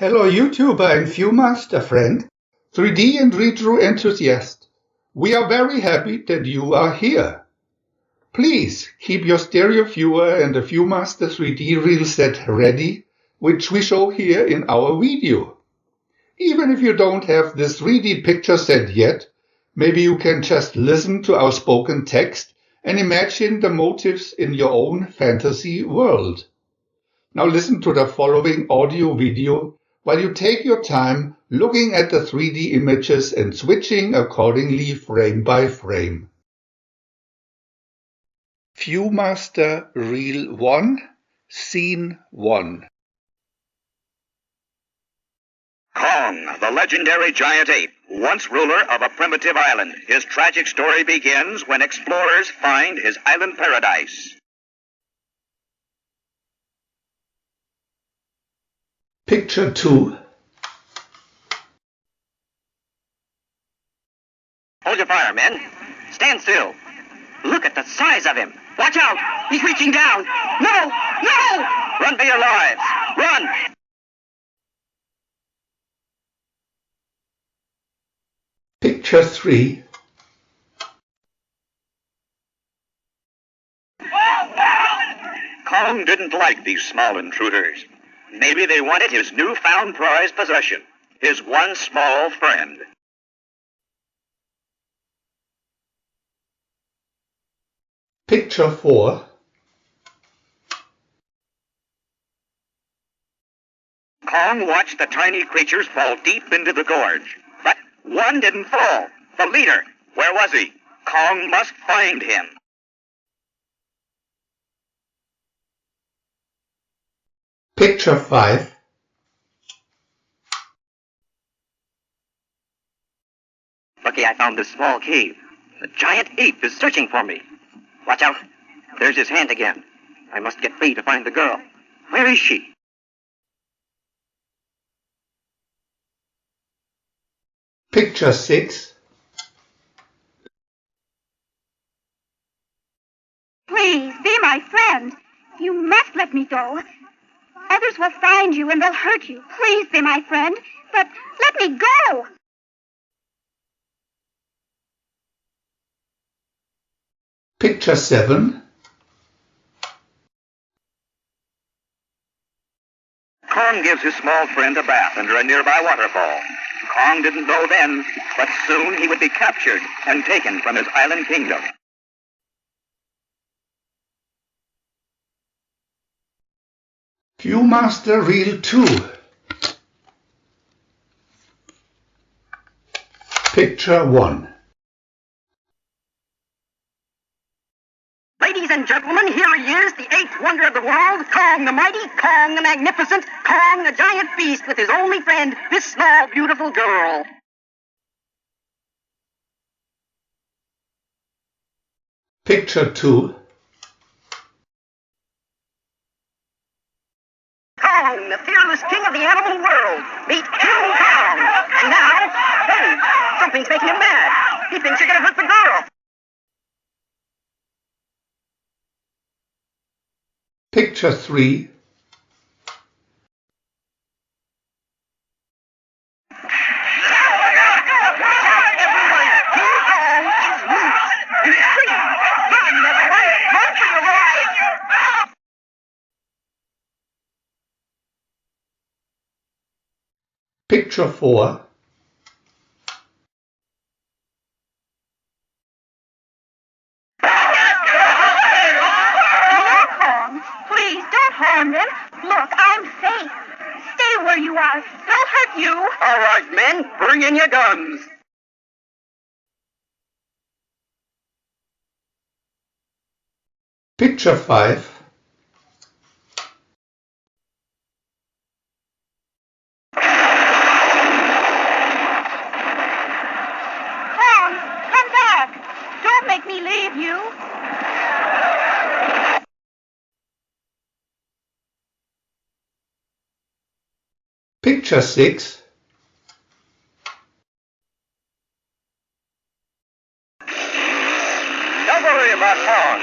Hello YouTuber and viewmaster friend, 3D and retro enthusiast. We are very happy that you are here. Please keep your stereo viewer and the Viewmaster 3D reel set ready, which we show here in our video. Even if you don't have this 3D picture set yet, maybe you can just listen to our spoken text and imagine the motifs in your own fantasy world. Now listen to the following audio video while you take your time looking at the 3D images and switching accordingly frame by frame. Viewmaster Reel 1, Scene 1. Kong, the legendary giant ape, once ruler of a primitive island. His tragic story begins when explorers find his island paradise. Picture 2. Hold your fire, men. Stand still. Look at the size of him. Watch out! He's reaching down. No! No! Run for your lives. Run! Picture 3. Kong didn't like these small intruders. Maybe they wanted his newfound prized possession, his one small friend. Picture 4. Kong watched the tiny creatures fall deep into the gorge. But one didn't fall. The leader. Where was he? Kong must find him. Picture 5. Lucky I found this small cave. The giant ape is searching for me. Watch out. There's his hand again. I must get free to find the girl. Where is she? Picture 6. Please, be my friend. You must let me go. Others will find you and they'll hurt you. Please be my friend, but let me go. Picture 7. Kong gives his small friend a bath under a nearby waterfall. Kong didn't know then, but soon he would be captured and taken from his island kingdom. Viewmaster Reel 2. Picture 1. Ladies and gentlemen, here he is, the eighth wonder of the world, Kong the mighty, Kong the magnificent, Kong the giant beast with his only friend, this small, beautiful girl. Picture 2. Kong, the fearless king of the animal world. Meet King Kong. And now, hey, something's making him mad. He thinks you're going to hurt the girl. Picture 3. Picture 4. Please don't harm them. Look, I'm safe. Stay where you are. They'll hurt you. All right, men, bring in your guns. Picture 5. Kong, come back. Don't make me leave you. Picture 6. Don't worry about Kong.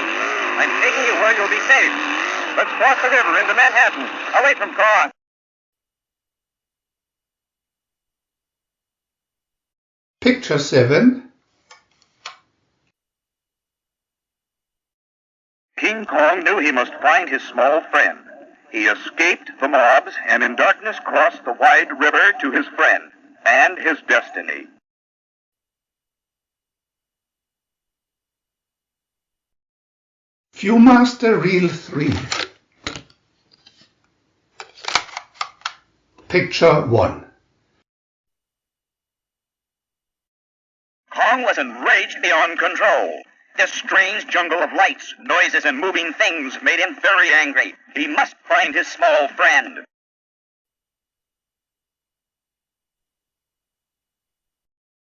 I'm taking you where you'll be safe. Let's cross the river into Manhattan, away from Kong. Picture 7. King Kong knew he must find his small friend. He escaped the mobs and in darkness crossed the wide river to his friend and his destiny. Viewmaster Reel 3. Picture 1. Kong was enraged beyond control. This strange jungle of lights, noises, and moving things made him very angry. He must find his small friend.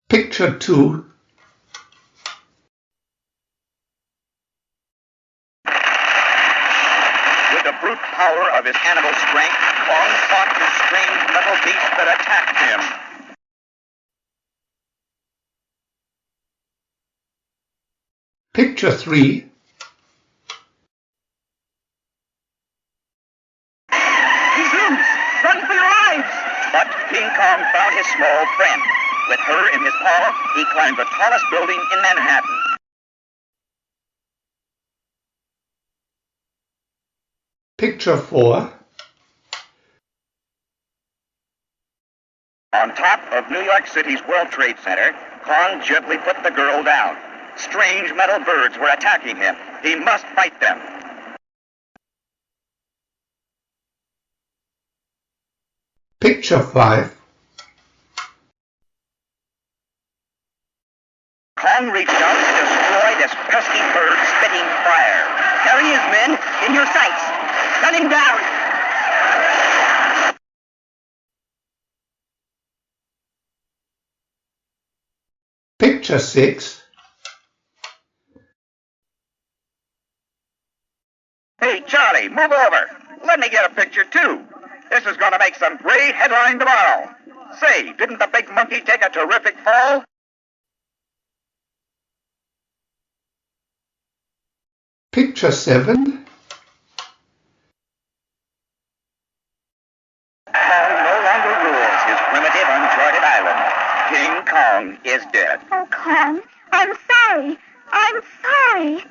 Picture 2. With the brute power of his animal strength, Kong fought the strange metal beast that attacked him. Picture 3. He's loose! Run for your lives! But King Kong found his small friend. With her in his paw, he climbed the tallest building in Manhattan. Picture 4. On top of New York City's World Trade Center, Kong gently put the girl down. Strange metal birds were attacking him. He must fight them. Picture 5. Kong reached out to destroy this pesky bird spitting fire. There he is, men. In your sights. Gun him down. Picture 6. Hey, Charlie, move over. Let me get a picture, too. This is going to make some great headline tomorrow. Say, didn't the big monkey take a terrific fall? Picture 7. Kong no longer rules his primitive, uncharted island. King Kong is dead. Oh, Kong, I'm sorry. I'm sorry.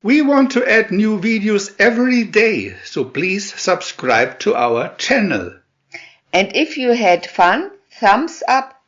We want to add new videos every day, so please subscribe to our channel. And if you had fun, thumbs up.